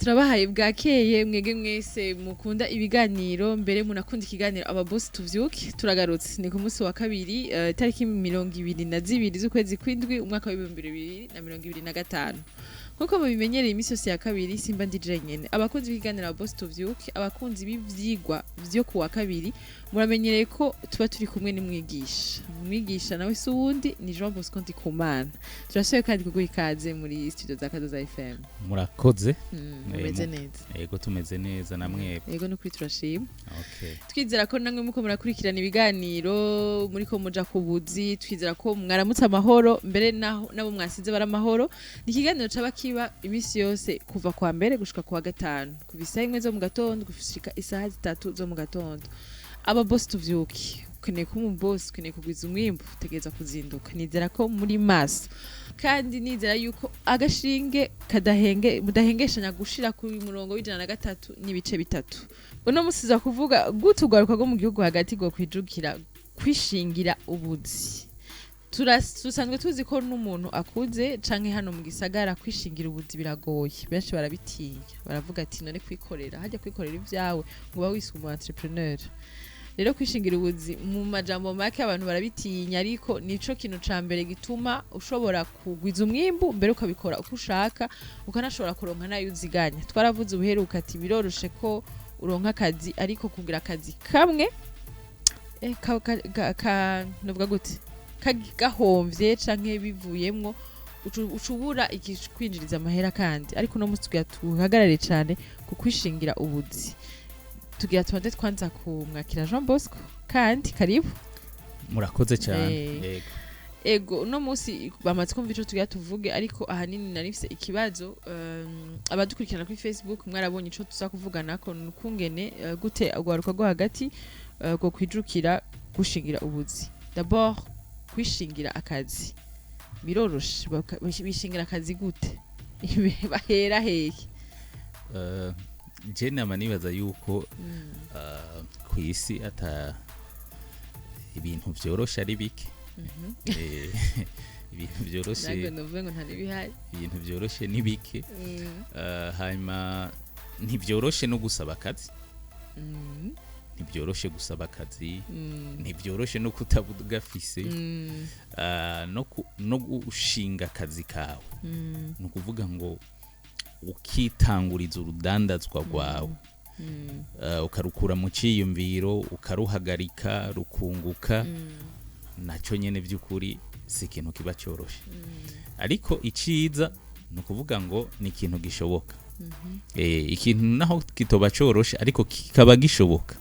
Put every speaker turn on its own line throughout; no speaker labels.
turabahaye bwakeye mwege mwese mukunda ibiganiro mbere munakunda ikiganiro aba boss tuvyuke turagarutse ni ku munsi wa kabiri tariki 22 z'ukwezi kw'indwi umwaka wa 2025 nkuko mubimenyereye imisi yose ya kabiri simba ndi jenyene abakunzi b'ikiganiro aba boss tuvyuke abakunzi b'ivyigwa vyo ku wa kabiri muramenyereye ko tuba turi kumwe n'umwigisha nawe se uwundi ni Jean Bosco Ndikumana turashoboye kandi kuguha ikaze muri studio za Kadoza FM
murakoze
mumeze neza
yego tumeze neza namwe
yego no kuri turashima
okay
twizera ko namwe muko murakurikirana ibiganiro muri ko muja kubuzi twizera ko mwaramutse amahoro mbere nabo mwasize baramahoro ni ikiganiro caba kiba imisi yose kuva kwa mbere gushika kwa gatanu kuva isaha 1 zo mu gatondo gushika isaha 3 zo mu gatondo aba boss tuvyuki ukeneye ko boss ukeneye kugwiza umwimbu utegereza kuzinduka nizera ko muri maso kandi nizera yuko agashinge mudahengeshanya gushira ku murongo w'103 n'ibice bitatu uno musiza kuvuga gutugaruka go mu gihugu hagati go kwijukira kwishingira ubuzi tusanzwe tuzi ko n'umuntu akuze canke hano mu gisagara kwishingira ubuzi biragoye benshi barabitinya baravuga ati none kwikorera hajya kwikorera ivyawe ngo ba wiswe umu entrepreneur rero kwishingira ubuzi mu majambo make abantu barabitinya ariko nico kintu ca mbere gituma ushobora kugwiza umwimbu mbere ukabikora uko ushaka ukanashobora kuronka nayo uziganya twaravuze ubuheruka ati biroroshe ko uronka akazi ariko kugira akazi kamwe novuga gute kagahomvye canke bivuyemwo ucubura ikikwinjiriza amahera kandi ariko no musi tuhagarare cane ku kwishingira ubuzi tugira tubanze twanza kumwakira Jean Bosco kandi karibu
murakoze cyane
ego no musi bamaze kumva ico tugira tuvuge ariko ahanini narifise ikibazo abadukurikirana kuri Facebook mwarabonye ico tuza kuvugana ko nukungene gute agwaruka go hagati go kwijukira gushingira ubuzi d'abord kwishingira akazi biroroshe bishingira akazi gute bahera hehe
je nama nibaza yuko ku isi ata ibintu vyoroshe ari bike ibintu vyoroshe ibintu vyoroshe ni bike hanyuma ntivyoroshe no gusaba akazi ntibyoroshe gusaba akazi ntibyoroshe no kutabugafise no gushinga akazi kawe no kuvuga ngo ukitanguriza urudandazwa rwawe ukarukura mu ciyumviro ukaruhagarika rukunguka naco nyene by'ukuri si ikintu kiba cyoroshe ariko iciza no kuvuga ngo ni ikintu gishoboka ikintu naho kitoba coroshe ariko kikaba gishoboka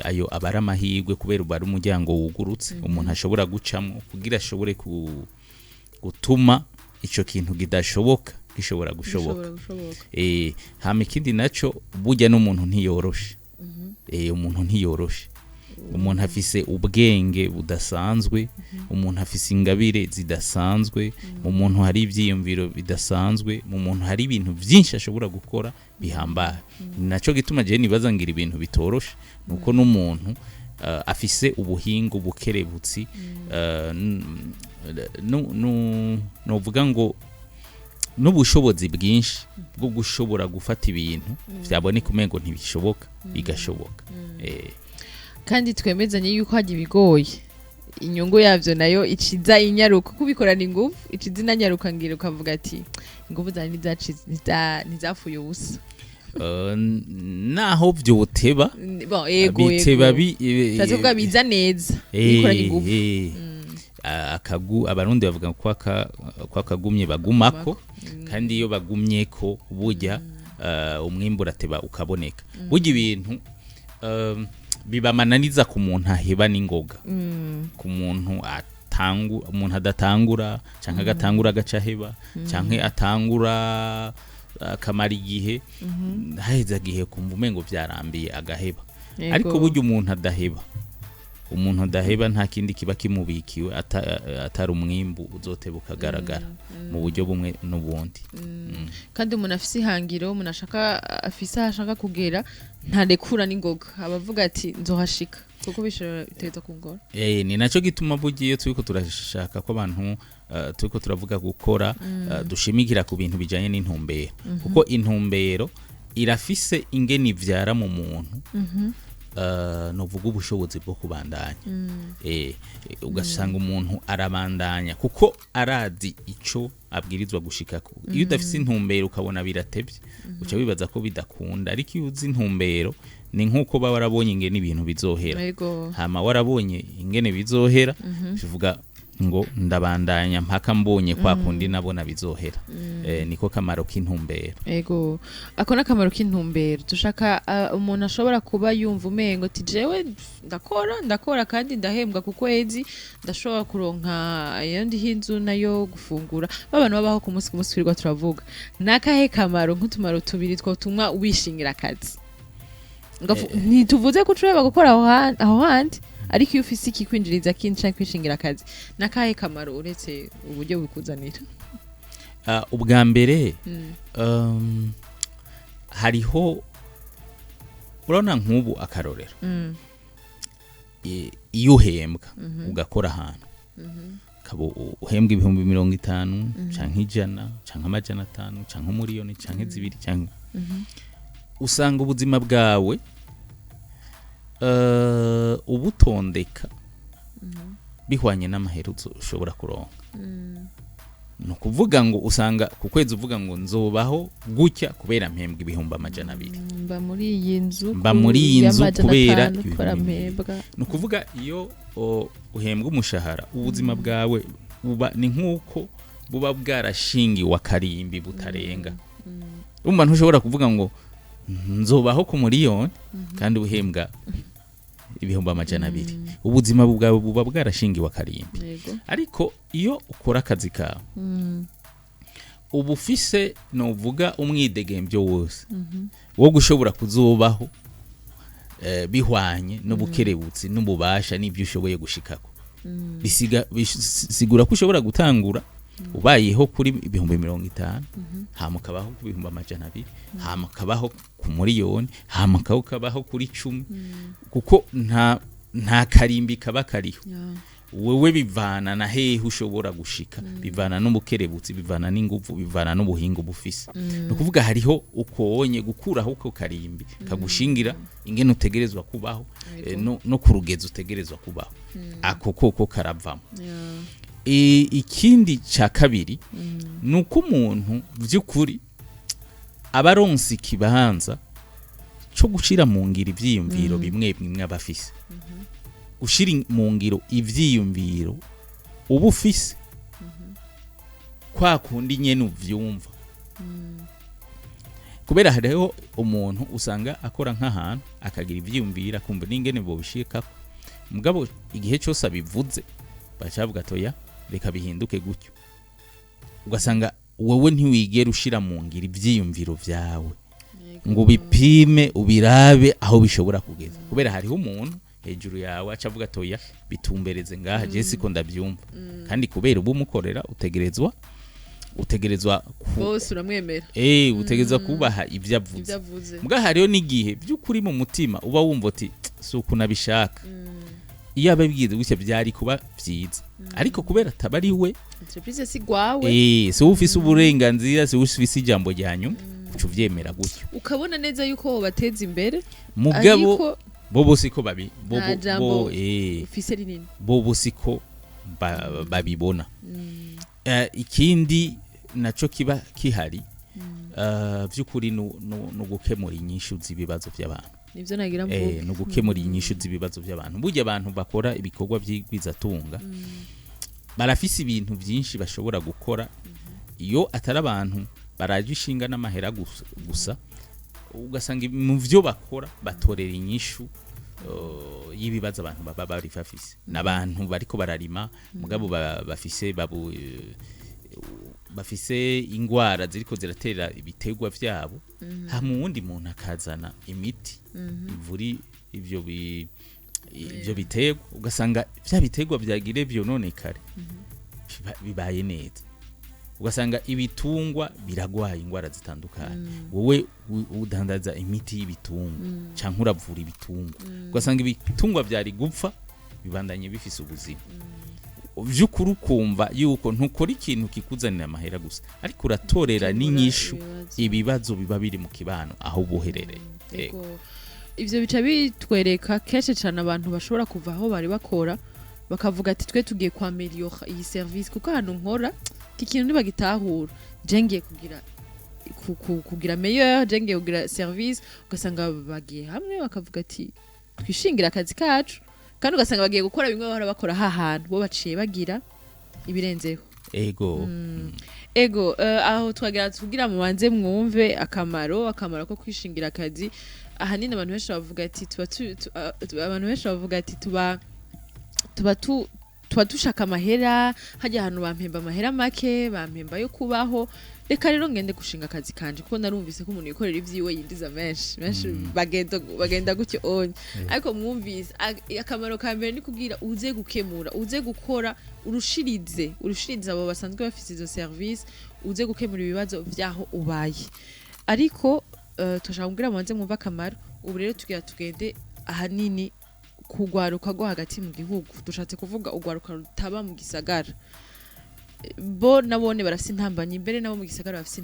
ayo abara amahirwe kubera ubara umuryango wugurutse umuntu ashobora gucamo kugira ashobore gutuma ico kintu kidashoboka gishobora gushoboka hama ikindi naco burya n'umuntu ntiyoroshe umuntu ntiyoroshe umuntu afise ubwenge budasanzwe umuntu afise ingabire zidasanzwe mu muntu hari ivyiyumviro bidasanzwe mu muntu hari ibintu byinshi ashobora gukora bihambaye naco gituma je nibaza ngira ibintu bitoroshe nuko n'umuntu afise ubuhinga bukerebutsi no vuga ngo n'ubushobozi bwinshi bwo gushobora gufata ibintu vyaboneka umengo ntibishoboka bigashoboka
kandi twemezanye yuko haje bigoye inyungu yavyo nayo iciza inyaruka kubikorana ingufu iciza inanyaruka ngira ukavuga ati ingufu zani ntizafuye ubusa
naho vyoteba biteba
tavuga biza neza bikoranye ingufu
abarundi bavuga ko akagumye bagumako kandi iyo bagumyeko burya umwimbu urateba ukaboneka burya ibintu bibamananiza ku muntu aheba n'ingoga ku muntu umuntu adatangura canke agatangura agaca heba canke atangura akamara igihe haheze igihe kumva umengo vyarambiye agaheba ariko burya umuntu adaheba nta kindi kiba kimubikiwe atari umwimbu uzoteba ukagaragara mu buryo bumwe n'ubundi
kandi umuntu afise ihangiro umuntu ashaka kugera ntarekura n'ingoga abavuga ati nzohashika kuko bishobora biteza kungora
ni naco gituma bugiye turiko turashaka ko abantu turiko turavuga gukora dushimikira ku bintu bijanye n'intumbero kuko intumbero irafise ingene ivyara mu muntu novuga ubushobozi bwo kubandanya ugasanga umuntu arabandanya kuko arazi ico abwirizwa gushikako iyo udafise intumbero ukabona biratevye uca wibaza ko bidakunda ariko iyo uzi intumbero ni nkuko baba warabonye ingene ibintu bizohera hama warabonye ingene bizohera bivuga ngo ndabandanya mpaka mbonye kwa kundi nabona bizohera niko kamaro k'intumbero
ego ako nakamaro k'intumbero dushaka umuntu ashobora kuba yumva umengo ati jewe ndakora kandi ndahembwa ku kwezi ndashobora kuronka yandi hinzu nayo gufungura babana babaho ku munsi twirwa turavuga nakahe kamaro nk'utumaro tubiri twotumwa wishingira akazi ntituvuze ko ushobora gukora aho handi ariko iyo ufise ikikwinjiriza kinshi canke kwishingira akazi nakahe kamaro uretse uburyo bukuzanira
ubwa mbere hariho urabona nk'ubu akarorero iyo uhembwa ugakora ahantu uhembwa 50,000 canke 100 canke 500 canke 1,000,000 canke 2 canke usanga ubuzima bwawe ubutondeka bihwanye n'amaheruzo ushobora kuronka no kuvuga ngo usanga ku kwezi uvuga ngo nzobaho gutya kubera mpembwa 200,000
mba muri iyi nzu
kubera no kuvuga iyo uhembwa umushahara ubuzima bwawe buba ni nkuko buba bwarashingiwe akarimbi butarenga umva ntushobora kuvuga ngo nzobaho ku miliyoni kandi uhembwa 200,000 ubuzima bwawe buba bwarashingiwe akarimbi ariko iyo ukora akazi kawe ubu ufise novuga umwidegembyo wose wo gushobora kuzobaho bihwanye n'ubukerebutsi n'ububasha n'ibyo ushoboye gushikako bisigura ko ushobora gutangura ubayeho kuri 50,000 hama ukabaho ku 200,000 hama ukabaho ku miliyoni hama ukabaho kuri 10 kuko nta karimbi kaba kariho wewe bivana na hehe ushobora gushika bivana n'ubukerebutsi bivana n'inguvu bivana n'ubuhingo bufise no kuvuga hariho ukonye gukuraho uko karimbi kagushingira ingene utegerezwa kubaho no kurugeza utegerezwa kubaho ako koko karavamo ikindi ca kabiri nuko umuntu vy'ukuri abaronsi kibanza cyo gushira mu ngiro ivyiyumviro bimwe bimwe abafise gushira mu ngiro ivyiyumviro ubu ufise kwa kundi nyene uvyumva kubera hariho umuntu usanga akora nk'ahantu akagira ivyiyumvira kumva n'ingene bo bishika mugabo igihe cyose abivuze bacavuga toya reka bihinduke gutyo ugasanga wowe ntiwigera ushira mu ngiro ivyiyumviro vyawe ngo bipime ubirabe aho bishobora kugeza kubera hariho umuntu hejuru yawe acavuga toya bitumbereze ngaha je siko ndavyumva kandi kubera ubu mukorera utegerezwa
bose uramwemera
utegerezwa kubaha ivyo avuze mbwa hariho n'igihe by'ukuri mu mutima uba wumva ati suko nabishaka iyo ababwize gutya byari kuba vyiza ariko kubera tabari we
entreprise si gwawe
so ufise uburenganzira so ufise ijambo ryanyu ucu vyemera gutyo
ukabona neza yuko bateza imbere
mugabo bobo siko
ufise rinini
bobo siko babibona ikindi naco kiba kihari vy'ukuri no gukemura inyishu z'ibibazo by'abantu
nivyo nagira mvuga
no gukemura inyishu z'ibibazo by'abantu burya abantu bakora ibikorwa by'igwizatunga barafise ibintu byinshi bashobora gukora iyo atari abantu baraje ishinga n'amahera gusa ugasanga mu byo bakora batorera inyishu y'ibibazo abantu baba bari bafise n'abantu bariko bararima mugabo bafise ingwara ziriko ziratera ibitegwa vyabo hamwe wundi muntu akazana imiti ivuri ivyo bitegwa ugasanga vya bitegwa vyagire vyononekare bibaye neza ugasanga ibitungwa biragwaye ingwara zitandukanye wowe udandaza imiti y'ibitungwa canke uravura ibitungwa ugasanga ibitungwa byari gupfa bibandanye bifise ubuzima vy'ukuri ukumva yuko ntukora ikintu kikuzanira amahera gusa ariko uratorera n'inyishu ibibazo biba biri mu kibano aho buherereye
ivyo bica bitwereka kenshi cyane abantu bashobora kuva aho bari bakora bakavuga ati twe tugiye kwa ameliora iyi service kuko hano nkora ikintu ntibagitahura jengiye kugira meilleur jengiye kugira service ugasanga bagiye hamwe bakavuga ati twishingira akazi kacu kandi ugasanga bagiye gukora bimwe bahora bakora hahantu bo baciye bagira ibirenzeho ego aho twagira tugira mubanze mwumve akamaro ko kwishingira akazi ahanini abantu benshi bavuga ati tuba dushaka amahera hajya ahantu bampemba amahera make bampemba yo kubaho reka rero ngende gushinga akazi kanje kuko narumvise ko umuntu yikorera ivyiwe yindiza menshi bagenda gutyo onye ariko mwumvise akamaro ka mbere ni kugira uze gukemura uze gukora urushirize abo basanzwe bafite izo service uze gukemura ibibazo vyaho ubaye ariko tushaka kugira mubanze mwumva akamaro ubu rero tugira tugende ahanini kugwaruka go hagati mu gihugu dushatse kuvuga ugwaruka rutaba mu gisagara bo nabone barafise intambanyi imbere nabo mu gisagara bafise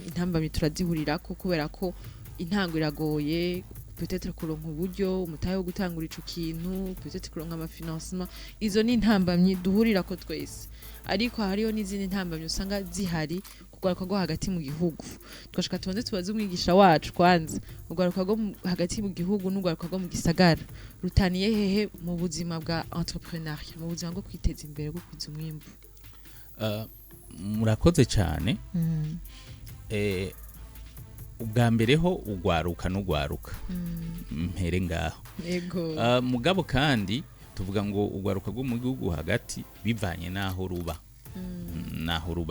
intambanyi turazihurirako kubera ko intango iragoye peut-être kuronka uburyo umutahe wo gutangura ico kintu peut-être kuronka amafinancement izo ni intambanyi duhurirako twese ariko hariho n'izindi ntambamye usanga zihari kugwaruka go hagati mu gihugu twashaka tubanze tubaze umwigisha wacu kwanza ugwaruka go hagati mu gihugu n'ugwaruka go mu gisagara rutaniye hehe mu buzima bwa entrepreneuriat mu buzima bwo kwiteza imbere bwo kwiza umwimbu
murakoze cyane ubwa mbere ho ugwaruka n'ugwaruka mpere ngaho mugabo kandi tuvuga ngo ugwaruka go mu gihugu hagati bivanye naho ruba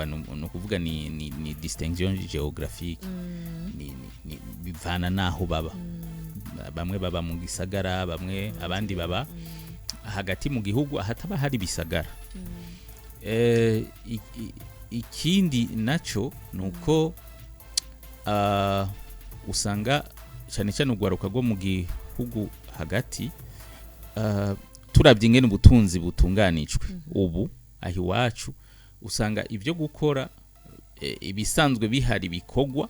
no kuvuga ni distinction geographique ni bivana naho baba bamwe baba mu gisagara bamwe abandi baba hagati mu gihugu ahataba hari bisagara ikindi naco nuko usanga cyane cyane ugwaruka go mu gihugu hagati turabye ingene ubutunzi butunganijwe ubu ahi wacu usanga ivyo gukora ibisanzwe bihari bikogwa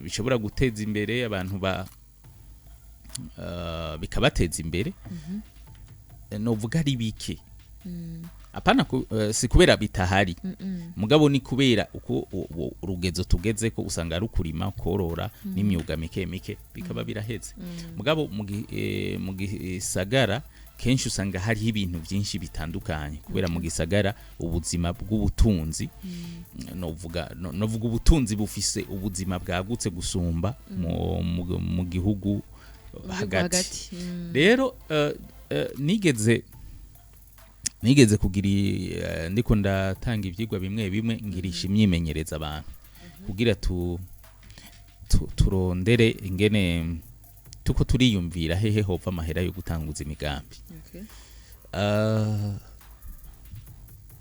bishobora guteza imbere abantu bikabateza imbere novuga ari bike apana si kubera bitahari mugabo ni kubera uko urugezo tugeze ko usanga rukurima korora n'imyuga mike bikaba biraheze mugabo mu gisagara kenshi usanga hari ibintu byinshi bitandukanye kubera mu gisagara ubuzima bw'ubutunzi novuga ubutunzi bufise ubuzima bwagutse gusumba mu gihugu hagati rero nigeze kugira ndiko ndatanga ivyigwa bimwe ngirisha imyimenyereza abantu kugira turondere ingene tuko turiyumvira hehe hova amahera yo gutanguza imigambi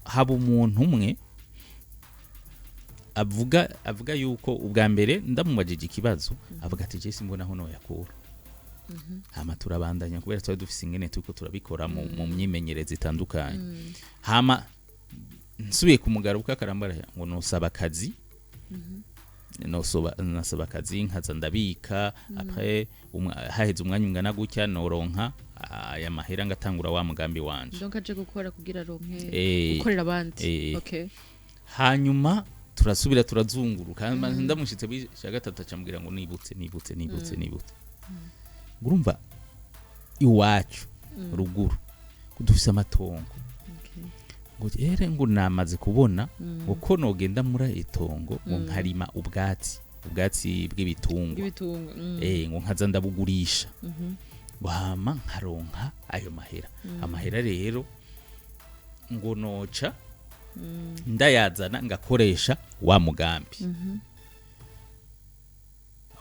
haba umuntu umwe avuga yuko ubwa mbere ndamubajije ikibazo avuga ati je simbona aho no yakura hama turabandanya kubera twari dufise ingene tuko turabikora mu myimenyereza itandukanye hama nsubiye kumugaruka karambara ngo nosaba akazi nasaba akazi nkaza ndabika après haheze umwanya ungana gutya noronka aya mahera ngatangura wa mugambi wanje
donc aje gukora kugira ronke gukorera abandi okay
hanyuma turasubira turazunguruka ndamushitse bisha gatatu acambwira ngo nibutse urumva iwacu ruguru kudufisa amatongo ngo ngo namaze kubona uko nogenda muri itongo ngo nkarima ubwatsi bw'ibitungwa ngo nkaza ndabugurisha wama nkaronka ayo mahera amahera rero ngo noca ndayazana ngakoresha wa mugambi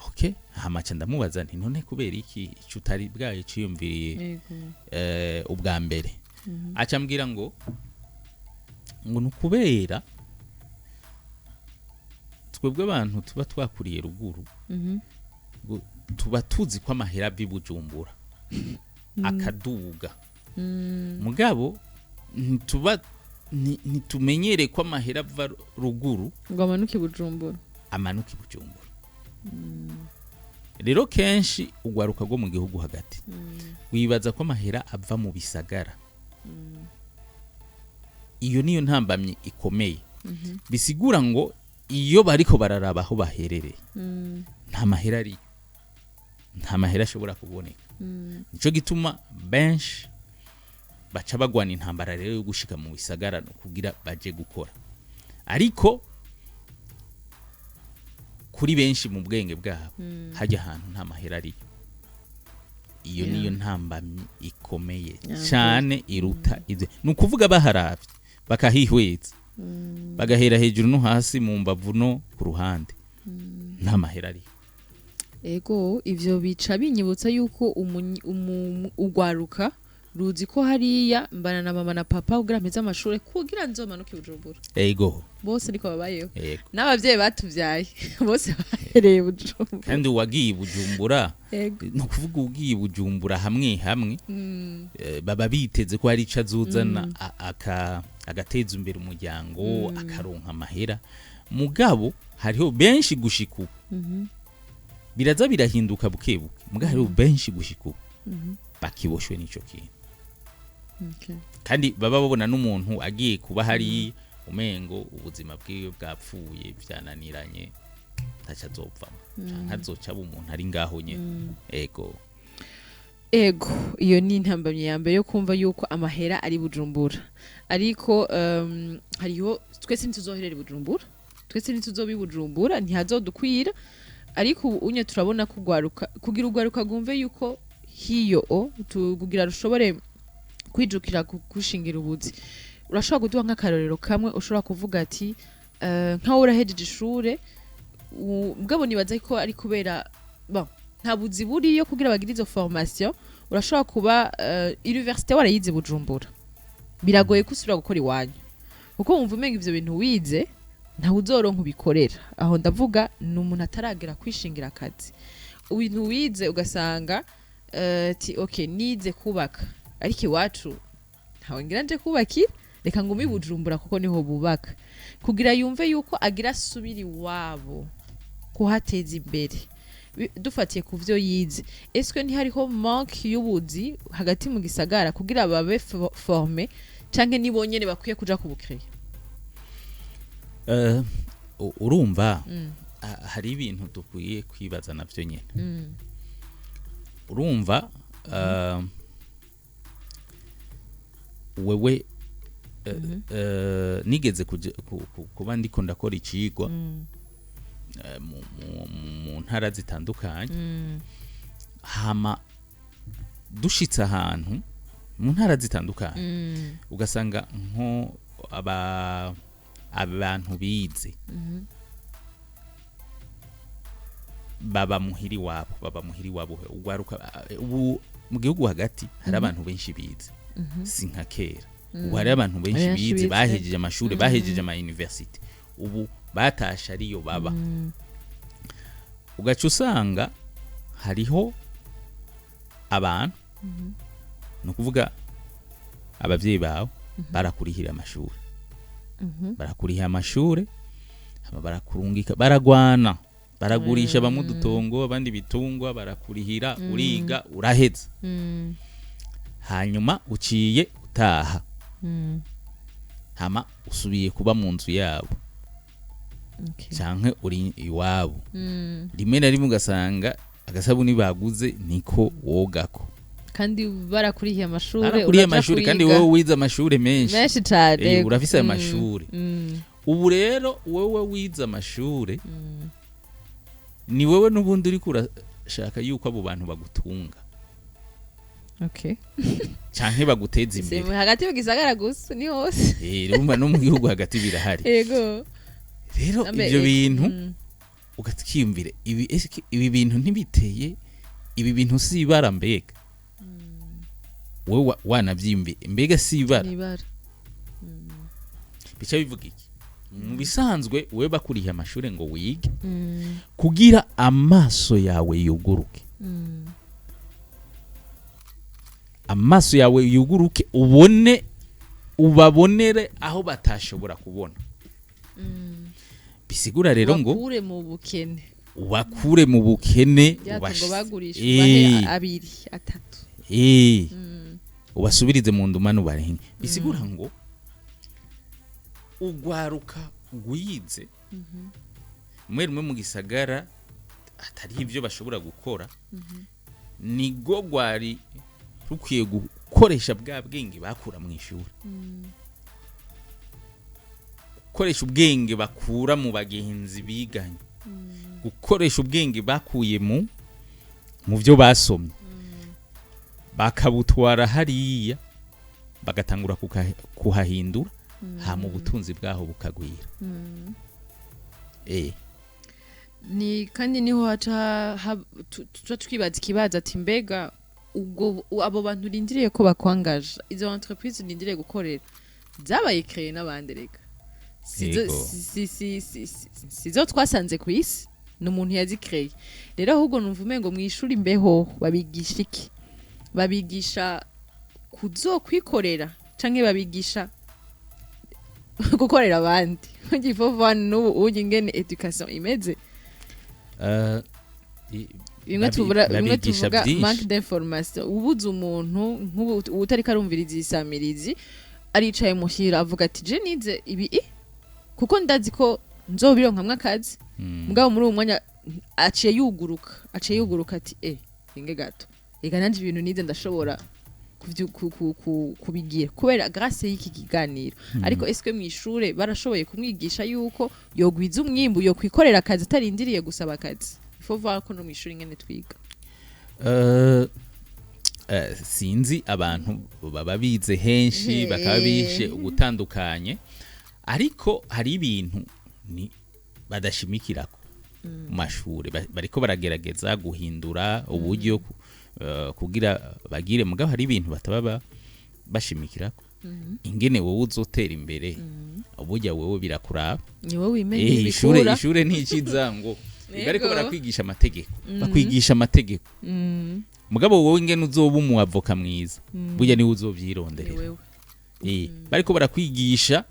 okay hamacha ndamubaza nti none kubera iki cutari bwaye ciyumviriye ubwa mbere acambwira ngo nukubera twebwe abantu tuba twakuriye ruguru tuba tuzi ko amahera ava i Bujumbura akaduga mugabo ntitumenyere ko amahera ava ruguru
ngo amanuke Bujumbura
rero kenshi ugwaruka rwo mu gihugu hagati wibaza ko amahera ava mu bisagara iyo niyo ntambamye ikomeye bisigura ngo iyo bariko bararaba aho baherereye nta mahera ari nta mahera ashobora kuboneka nico gituma benshi baca bagwana intambara rero yo gushika mu bisagara no kugira baje gukora ariko kuri benshi mu bwenge bwabo hajya ahantu nta mahera ari iyo niyo ntambamye ikomeye cyane iruta ize nukuvuga baharavye bakahihweza bagahera hejuru no hasi mu mbavu no ku ruhande nta mahera ari
ego ivyo bica binyibutsa yuko ugwaruka ruzi ko hariya mbana na mama na papa kugira mpeze amashure kugira nzomanuke Bujumbura
ego
bose niko babayeho n'abavyeyi batuvyaye bose bahereye Bujumbura
kandi wagiye Bujumbura no kuvuga ugiye Bujumbura hamwe baba biteze ko hari ica azuzana agateza imbere umuryango akaronka amahera mugabo hariho benshi gushiku biraza birahinduka bukebuke mugabo hariho benshi gushiku bakiboshwe n'ico kintu kandi baba babona n'umuntu agiye kuba hari umengo ubuzima bwiwe bwapfuye byananiranye ntaca azopfamo canke azoca umuntu ari ngaho nyene
ego iyo ni intambamye ya mbere yo kumva yuko amahera ari Bujumbura ariko hariho twese ntituzoherera Bujumbura twese ntituzobi Bujumbura ntihazodukwira ariko unye turabona kugwaruka kugira ugwaruka gumve yuko hiyo tukugira rushobore kwijukira gushingira ubuzi urashobora kuduha nk'akarorero kamwe ushobora kuvuga ati nkaho urahejeje ishure ubwo nibaza ko ari kubera nta buzi buriyo kugira bagire izo formation urashobora kuba université warayize Bujumbura biragoye kusubira gukora iwanyu kuko wumva umenga ivyo bintu wize nta uzoronka ubikorera aho ndavuga ni umuntu ataragera kwishingira akazi ibintu wize ugasanga nize kubaka ariko iwacu ntawe ngira nje kubakira reka ngo Bujumbura kuko niho bubaka kugira yumve yuko agira asubira iwabo kuhateza imbere dufatiye ku vyo yize eswe ntihariho manque y'ubuzi hagati mu gisagara kugira babe forme canke nibonyene bakwiye kuja kubukreya
urumva hari ibintu dukwiye kwibaza navyo nyene urumva wewe nigeze kuba ndiko ndakora icigwa mu ntara zitandukanye hama dushitse ahantu mu ntara zitandukanye ugasanga nko abantu bize baba muhiri wabo ugwaruka ubu mu gihugu hagati hari abantu benshi bize si nka kera ubu hari abantu benshi bize bahejeje amashuri bahejeje ama university ubu batasha ariyo baba ugaca usanga hariho abantu no kuvuga abavyeyi bawe barakurihira amashuri barakuriha amashuri barakurungika baragwana baragurisha bamwe dutongo abandi bitungwa barakurihira uriga uraheza hanyuma uciye utaha hama usubiye kuba mu nzu yabo canke uri iwabo rimwe na rimwe ugasanga agasabuni baguze niko wogako
kandi barakurihiye amashuri
kandi wowe wize amashuri menshi
cyane
urafise amashuri ubu rero wowe wize amashuri ni wowe n'ubundi uri kurashaka yuko abo bantu bagutunga canke baguteza imbere
hagati mu gisagara gusa ni hose
urumva no mu gihugu hagati birahari
yego
rero ivyo bintu ugatkiyumvire ibi bintu ntibiteye ibi bintu si ibara mbega wewe wanavyimbi mbega si ibara bica bivuga iki mu bisanzwe wewe bakuriye amashuri ngo wige kugira amaso yawe yuguruke, amaso yawe yuguruke ubabonere aho batashobora kubona. Bisigura rero ngo
bakure mu bukene,
ubakure mu bukene,
ngo bagurisha bahe abiri atatu,
ubasubirize mu ndumano barenge. Bisigura ngo ugwaruka gwize mwe mu gisagara atari ivyo bashobora gukora, nigo gwari rukwiye gukoresha bwa bwenge bakura mu ishuri, gukoresha ubwenge bakura mu bagenzi biganye, gukoresha ubwenge bakuye mu byo basomye, bakabutwara hariya bagatangura kuhahindura, mu butunzi bwaho bukagwira.
Ni kandi niho haca twibaza ikibazo ati mbega ubwo abo bantu rindiriye ko bakwangaje, izo entreprise rindiriye gukorera zabaye créé n'abandi reka sizo twasanze ku isi, n'umuntu yazikréé. Rero ahubwo numva umengo mu ishuri imbeho babigisha iki? Babigisha kuzokwikorera canke babigisha gukorera abandi? Ngifova n'ubu uje ngene education imeze. Bimwe tuvuga manque d'information. Ubuze umuntu nk'ubu utari karumviriza isamirizi aricaye muhira avuga ati je nize ibi kuko ndazi ko nzobironkamwe akazi, mugabo muri uwo mwanya aciye yuguruka ati inge gato ega nanje ibintu nize ndashobora kubigira kubera grâce y'iki kiganiro. Ariko eske mu ishure barashoboye kumwigisha yuko yogwiza umwimbu yo kwikorera akazi atarindiriye gusaba akazi? Faut voir ko no mu ishure ngene twiga.
Sinzi abantu baba bize henshi bakaba bishe ugutandukanye, ariko hari ibintu ni badashimikirako mu mashure, bariko baragerageza guhindura uburyo kugira bagire, mugabo hari ibintu bataba bashimikirako. Ingene wowe uzotera imbere uburya wowe birakuraba,
ni wowe wimenye bikura.
Ishure ntikiza ngo bariko barakwigisha amategeko, bakwigisha amategeko, mugabo wowe ingene uzoba umu avoka mwiza burya niwe uzovyironderera. Bariko barakwigisha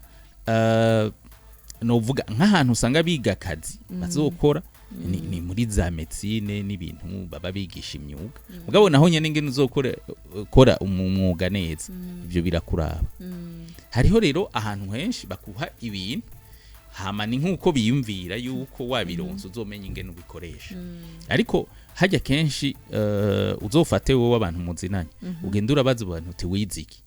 novuga nk'ahantu usanga biga akazi bazokora ni muri za medicine n'ibintu baba bigisha imyuga, mugabo naho nyene ingene uzokora umwuga neza ivyo birakuraba. Hariho rero ahantu henshi bakuha ibintu hama ni nkuko biyumvira yuko wabironse uzomenya ingene ubikoresha, ariko hajya kenshi uzofate wowe abantu muzinanye ugenda urabaza abantu uti wiziki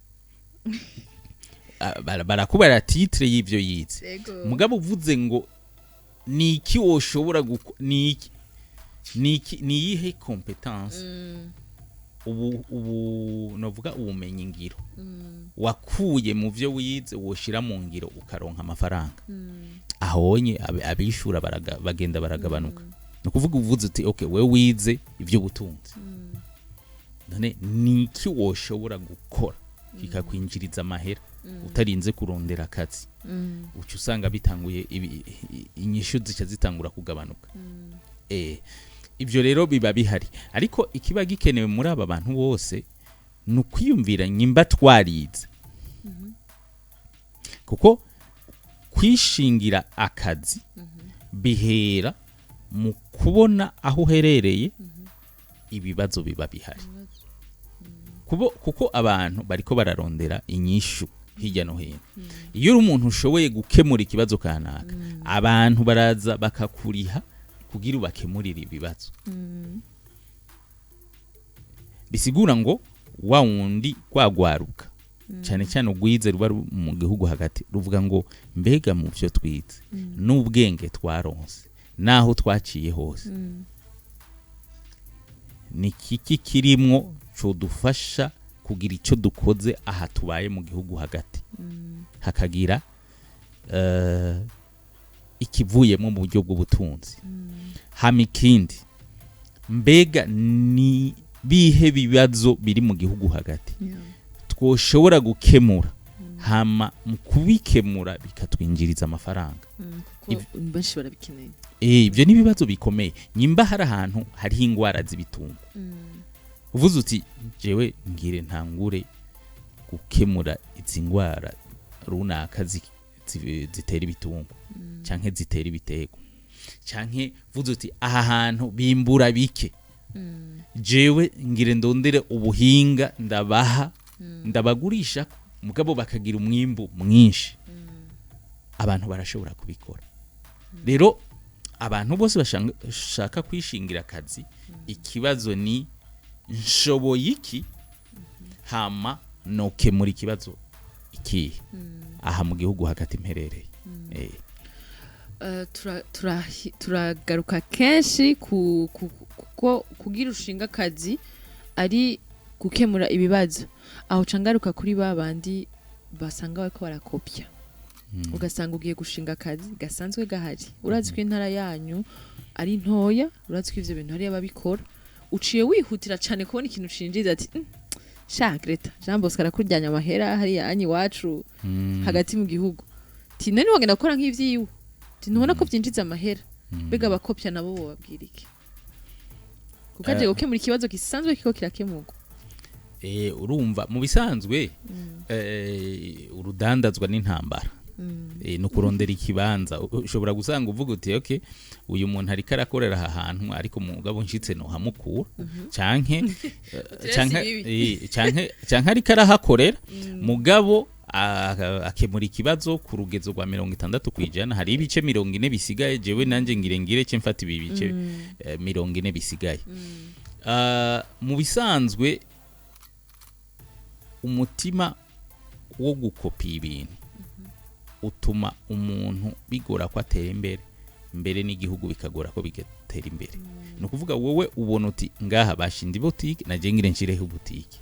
barakubara titre y'ivyo yize, mugabo uvuze ngo niki woshobora niki niyihe competence ubu novuga ubumenyi ngiro wakuye mu vyo wize woshira mu ngiro ukaronka amafaranga, ahonye abishura bagenda baragabanuka. No kuvuga uvuze uti okay we wize ivyo butunzi, none niki woshobora gukora kikakwinjiriza amahera utarinze kurondera akazi? Ucu usanga bitanguye inyishu zica zitangura kugabanuka. Ivyo rero biba bihari, ariko ikiba gikenewe muri aba bantu bose nukwiyumvira nyimba twarize, kuko kwishingira akazi bihera mu kubona aho uherereye ibibazo biba bihari, kuko abantu bariko bararondera inyishu hirya no hino. Iyo uri umuntu ushoboye gukemura ikibazo kanaka, abantu baraza bakakuriha kugira ubakemurire ibibazo. Bisigura ngo wa wundi kwagwaruka cyane cyane ugwize ruba mu gihugu hagati ruvuga ngo mbega mu byo twize n'ubwenge twaronse naho twaciye hose ni kiki kirimwo cyo dufasha kugira icyo dukoze aha tubaye mu gihugu hagati, hakagira ikivuyemo mu buryo bw'ubutunzi. Hamikindi mbega ni bihe bibazo biri mu gihugu hagati twoshobora gukemura hama mu kubikemura bikatwinjiriza amafaranga.
kuko benshi barabikeneye.
Ibyo ni ibibazo bikomeye. Nyimba hari ahantu hariho ingwara z'ibitungo, uvuze uti jewe ngire ntangure gukemura izi ngwara runaka zitera ibitungo canke zitera ibitego, canke vuze uti aha hantu bimbura bike, jewe ngire ndondere ubuhinga ndabaha ndabagurisha mugabo bakagira umwimbu mwinshi, abantu barashobora kubikora. Rero abantu bose bashaka kwishingira akazi, ikibazo ni nshoboye iki, hama nokemura ikibazo ikihe aha mu gihugu hagati mperereye.
turagaruka kenshi kuko kugira ushinga akazi ari gukemura ibibazo, aho cangaruka kuri babandi basanga bariko barakopya, ugasanga ugiye gushinga akazi gasanzwe gahari, urazi ko intara yanyu ari ntoya, urazi ko ivyo bintu hari ababikora, uciye wihutira cane kubona ikintu cinjiza ati sha Greta Jean Bosco arakuryanya amahera hari yanyi wacu hagati mu gihugu, ti none wagenda gukora nk'ivyiwe, ti ntubona ko vyinjiza amahera, bega abakopya nabo bobabwira iki? kuko aje gukemura ikibazo gisanzwe kiko kirakemurwa.
Urumva mu bisanzwe urudandazwa n'intambara, no kurondera ikibanza. Ushobora gusanga uvuga uti okay, uyu muntu ariko arakorera aha hantu ariko mugabo nshitse no hamukura, canke ariko arahakorera mugabo akemura ikibazo ku rugezo rwa 60%, hari ibice 40 bisigaye, jewe nanje ngire cye mfata ibi bice 40 bisigaye. Mu bisanzwe umutima wo gukopiya ibintu utuma umuntu bigora ko atera imbere n'igihugu bikagora ko bigatera imbere. No kuvuga wowe ubona uti ngaha bashindi boutique naje ngire nshireho boutique,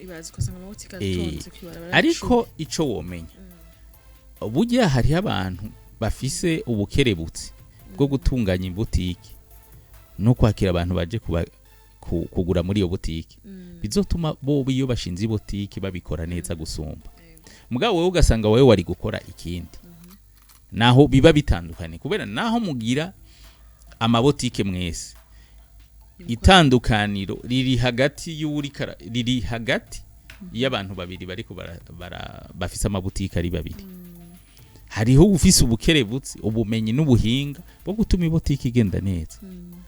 ibazi ko sanga boutique atonze kwibarabara,
ariko ico womenya burya hari abantu bafise ubukerebutsi bwo gutunganya boutique no kwakira abantu baje kugura muri iyo boutique, bizotuma bo iyo bashinze boutique babikora neza gusumba. Mugabo wewe ugasanga wewe wari gukora ikindi, naho biba bitandukanye, kubera naho mugira amabotike mwese itandukaniro riri hagati y'abantu babiri bariko bafise amabutike ari babiri. Hariho ufise ubukerebutsi, ubumenyi n'ubuhinga bwo gutuma ibotike igenda neza,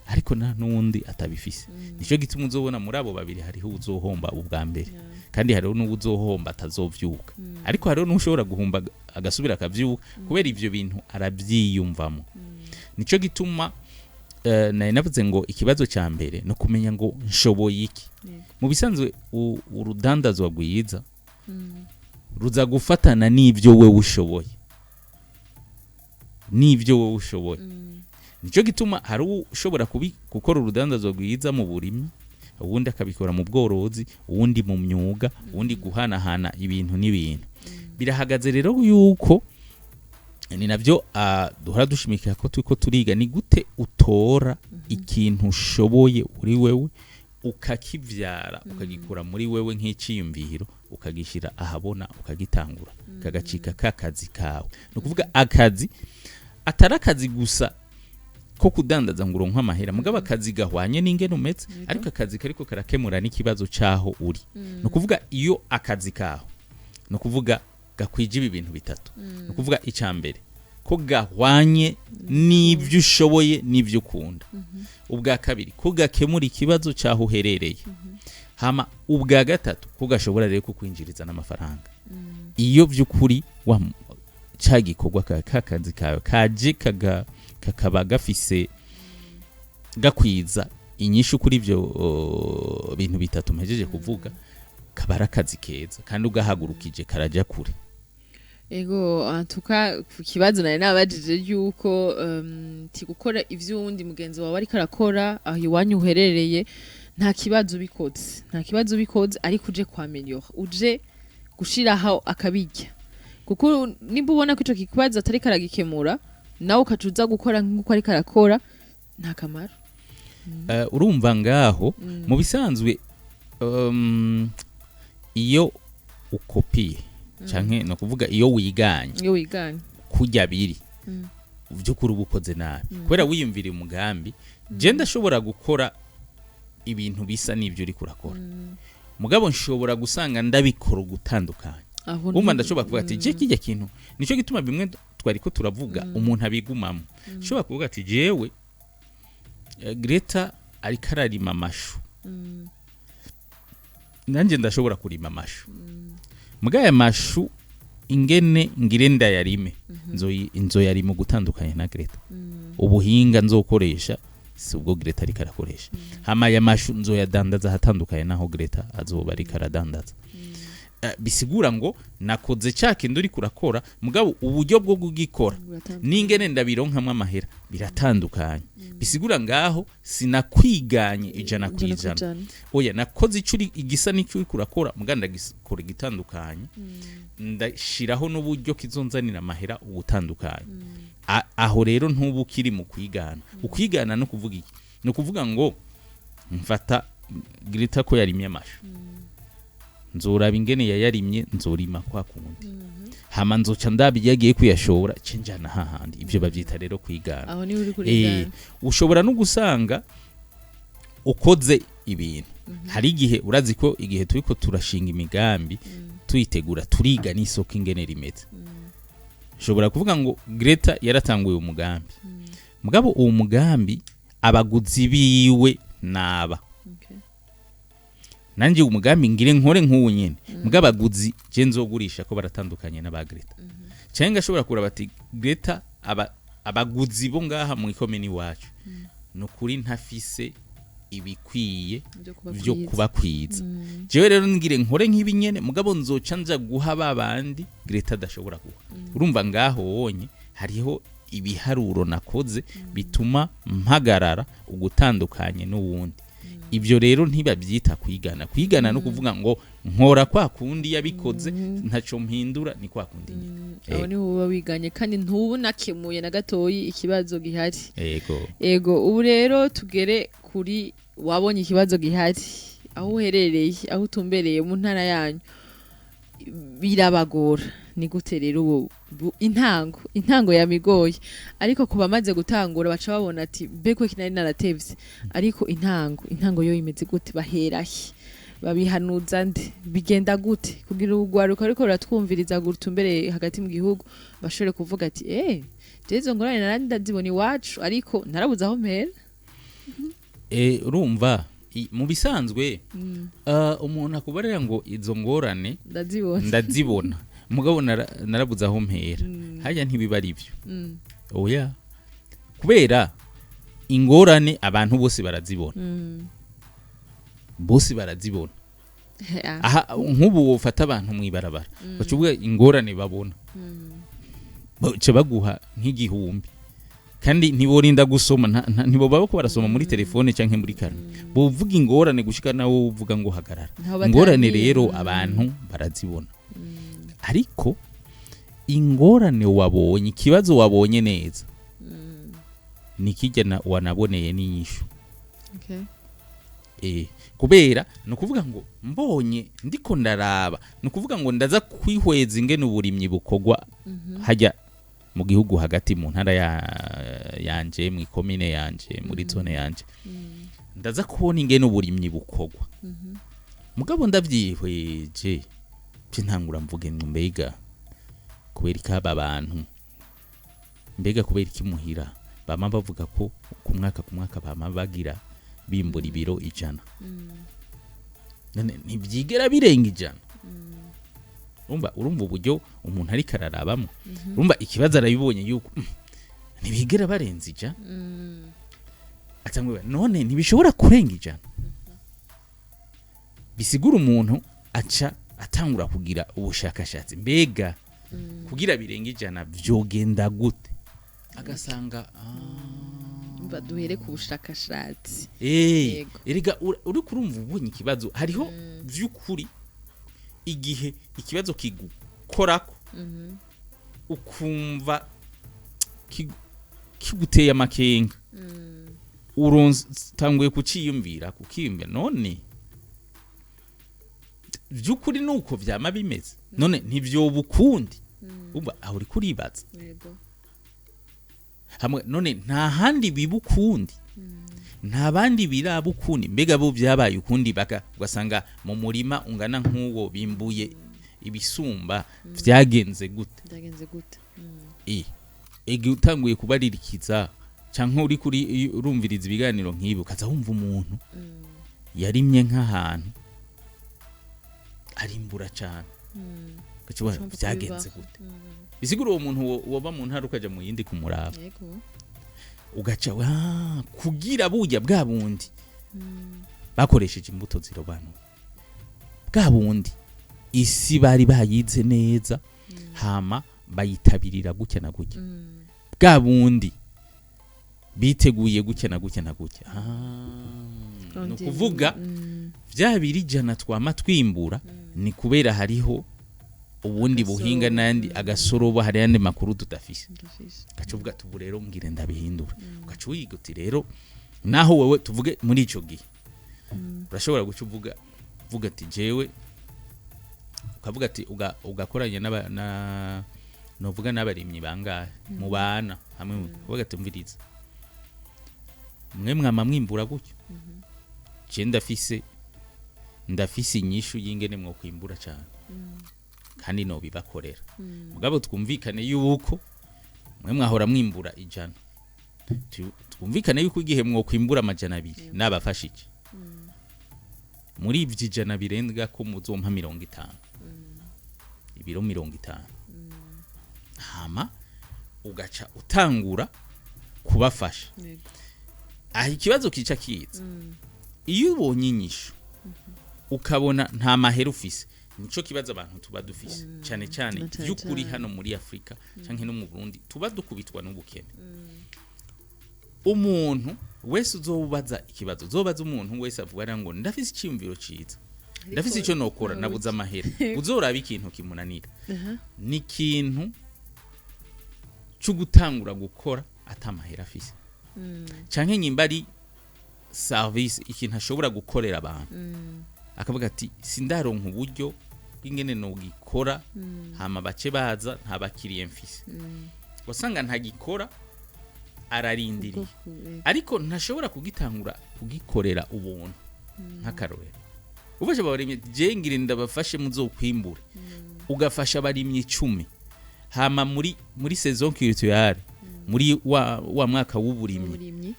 ariko nundi atabifise. Nico gituma uzobona muri abo babiri hariho uzohomba ubwa mbere, kandi hariho n'uzohomba atazovyuka, ariko hariho n'ushobora guhomba agasubira akavyuka kubera ivyo bintu aravyiyumvamo. Nico gituma navuze ngo ikibazo ca mbere no kumenya ngo nshoboye iki. Mu bisanzwe urudandazwa rwiza ruza gufatana n'ivyo wewe ushoboye, nico gituma hari ushobora gukora urudandazwa rwiza mu burimyi, uwundi akabikora mu bworozi, uwundi mu myuga, uwundi guhanahana ibintu n'ibintu. Birahagaze rero yuko ni navyo duhora dushimikira ko twiko turiga ni gute utora ikintu ushoboye uri wewe ukakivyara ukagikura muri wewe nk'iciyumviro ukagishira ahabona ukagitangura kagacika kakazi kawe. No kuvuga akazi atari akazi gusa ko kudandaza ngo uronka amahera, mugabo akazi gahwanye n'ingene umetse, ariko akazi kariko karakemura n'ikibazo caho uri. No kuvuga iyo akazi kaho no kuvuga gakwije ibi bintu bitatu, no kuvuga icambere ko gahwanye n'ivyo ushoboye n'ivyo ukunda, ubwa kabiri ko gakemura ikibazo caho uherereye, hama ubwa gatatu ko gashobora rero kukwinjiriza n'amafaranga. Iyo vy'ukuri cagikorwa kakazi kawe kaje kakaba gafise gakwiza inyishu kuri ivyo bintu bitatu mpejeje kuvuga, kabara akazi keza kandi ugahagurukije karaja kure.
Ego antuka kibazo nari nabajije yuko ti gukora ivyo undi mugenzi wawe ari karakora aho iwanyu uherereye nta kibazo bikoze, ariko uje kwameliora, uje gushiraho akabijya, kuko nimba ubona ko ico kibazo atari karagikemura nawe ukacuza gukora nk'uko ari karakora nta kamaro.
Urumva ngaho mu bisanzwe iyo ukopiye canke no kuvuga iyo wiganye kurya biri by'ukuri uba ukoze nabi kubera wiyumvira umugambi je ndashobora gukora ibintu bisa n'ibyo uri kurakora mugabo nshobora gusanga ndabikora gutandukanye umva ndashobora kuvuga ati je kijya kintu nico gituma bimwe twari ko turavuga umuntu abigumamo nshobora kuvuga ati jewe Greta ariko ararima amashu nanje ndashobora kurima amashu mugabo aya mashu ingene ngire ndayarime nzoyarima gutandukanye na Greta ubuhinga nzokoresha si ubwo Greta ariko arakoresha hama aya mashu nzoyadandaza hatandukanye naho Greta azoba ariko aradandaza bisigura ngo nakoze cyakindi uri kurakora mugabo uburyo bwo kugikora n'ingene ndabironkamwe amahera biratandukanye bisigura ngaho sinakwiganye ijana kwijana oya nakoze icuri igisa n'icyo uri kurakora muganda gikora gitandukanye ndashiraho n'uburyo kizonzanira amahera ubutandukanye aho rero ntubukiri mu kwigana ukwigana no kuvuga iki no kuvuga ngo mfata Greta ko yarimye amashu nzoraba ingene yayarimye nzorima kwa kundi hama nzoca ndabiyagiye kuyashobora cenjana hahandi ivyo bavyita rero kwigana
aho ni uri kurigana
ushobora no gusanga ukoze ibintu hari igihe urazi ko igihe turiko turashinga imigambi tuyitegura turiga n'isoko ingene rimeze ushobora kuvuga ngo Greta yaratanguye umugambi mugabo uwo mugambi abaguzi biwe naba nanjye umugambi ngire nkore nk'uwo nyene mugabo abaguzi je nzogurisha ko baratandukanye n'aba Greta cyangwa ashobora kuraba ati Greta abaguzi bo ngaha mu ikomeni wacu no kuri ntafise ibikwiye byo kubakwiza jewe rero ngire nkore nk'ibinyene mugabo nzoca nza guha babandi Greta adashobora guha urumva ngaho wonye hariho ibiharuro nakoze bituma mpagarara ugutandukanye n'uwundi ibyo rero ntibabyita kwigana no kuvuga ngo nkora kwa kundi yabikoze ntaco mpindura ni kwa kundi
aho ni uba wiganye kandi ntubunakemuye na gatoyi ikibazo gihari ego ubu rero tugere kuri wabonye ikibazo gihari aho uherereye aho utumbereye mu ntara yanyu birabagora ni gute rero intango yamigoye ariko kuba maze gutangura baca babona ati beko kinari naratevye ariko intango yo imeze gute baherahe babihanuza nde bigenda gute kugira urugwaruka ariko ruratwumviriza gutumbere hagati mu gihugu bashobore kuvuga ati jezo ngorane narandi ndazibona iwacu ariko narabuze aho mpera
urumva mu bisanzwe umuntu akubarira ngo izo ngorane ndazibona mugabo narabuze aho mpera hajya ntibiba ari byo oya kubera ingorane abantu bose barazibona aha nk'ubu wofata abantu mwibarabara bacuvuga ingorane babona baca baguha nk'igihumbi kandi ntiborinda gusoma ntibo baba ko barasoma muri telefone canke muri karne bovuga ingorane gushika nawo uvuga ngo hagarara ingorane rero abantu barazibona ariko ingorane wabonye ikibazo wabonye neza nikijya wanaboneye n'inyishu kubera no kuvuga ngo mbonye ndiko ndaraba no kuvuga ngo ndaza kwihweza ingene uburimyi bukogwa hajya mu gihugu hagati mu ntara yanje mu ikomine yanje muri zone yanje ndaza kubona ingene uburimyi bukogwa mugabo ndavyihweje ntangura mvuge mbega kubera ikaba abantu mbega kubera ikimuhira bama bavuga ko ku mwaka bama bagira bimbura ibiro 100 ntibyigera birenga 100 urumva uburyo umuntu ari kararabamo urumva ikibazo arabibonye yuko ntibigera barenza 100 atangwe none ntibishobora kurenga 100 bisigura umuntu aca atangura kugira ubushakashatsi mbega kugira birenga 100 vyogenda gute agasanga
baduhere ku bushakashatsi
erega uri kurumva ubonye ikibazo hariho vy'ukuri igihe ikibazo kigukorako ukumva kiguteye amakenga uronse tanguye kuciyumvira kukimbe none by'ukuri nuko vyama bimeze none ntivyoba ukundi umva aho uri kuribaza
yego
hamwe none nta handi biba ukundi nta bandi biraba ukundi mbega bo vyabaye ukundi ugasanga mu murima ungana nk'uwo bimbuye ibisumba vyagenze gute ege utanguye kubaririkiza canke uri kuri urumviriza ibiganiro nk'ibi ukaza wumva umuntu yarimye nk'ahantu arimbura cyane gacuba vyagenze gute bisigura uwo muntu woba mu ntara ukaja mu yindi kumuraba ugaca kugira burya bwa bundi bakoresheje imbuto zirobanuye bwa bundi isi bari bayize neza hama bayitabirira gutya na gutya bwa bundi biteguye gutya na gutya na gutya no kuvuga vya biri jana twama twimbura ni kubera hariho ubundi buhinga nandi agasoroba hari yandi makuru tudafise gacuvuga tubu rero ngire ndabihindura gacuyiga uti rero naho wewe tuvuge muri ico gihe urashobora gucuvuga vuga ati jewe ukavuga ati ugakoranya novuga n'abarimyi bangahe mu bana hamwe uvuga ati mviriza mwe mwama mwimbura gutyo je ndafise inyishu y'ingene mwo kwimbura cyane kandi no bibakorera mugabo twumvikane yuko mwe mwahora mwimbura 100 twumvikane yuko igihe mwo kwimbura 200 nabafashije muri ivyo 100 birenga ko muzompa 50 ibiro 50 hama ugaca utangura kubafasha aho ikibazo kica kiza iyo ubonye inyishu ukabona nta mahera ufise nico kibazo abantu tuba dufise cyane cyane by'ukuri hano muri Afrika canke no mu Burundi tuba dukubitwa n'ubukene umuntu wese uzobaza ikibazo uzobaza umuntu wese avuga ngo ndafise icyumviro ciza ndafise ico nokora nabuza amahera uzoraba ikintu kimunanira ni ikintu cyo gutangura gukora atamahera afise canke nyimba ari service ikintu ashobora gukorera abantu akavuga ati sindaronka uburyo bw'ingene no gikora hama bace baza nta bakiriye mfise wasanga ntagikora ararindiriye ariko ntashobora kugitangura kugikorera ubuntu nk'akarorero ufasha abarimye je ngire ndabafashe muzokwimbura ugafasha abarimye 10 hama muri saison culturelle muri wa mwaka w'uburimyi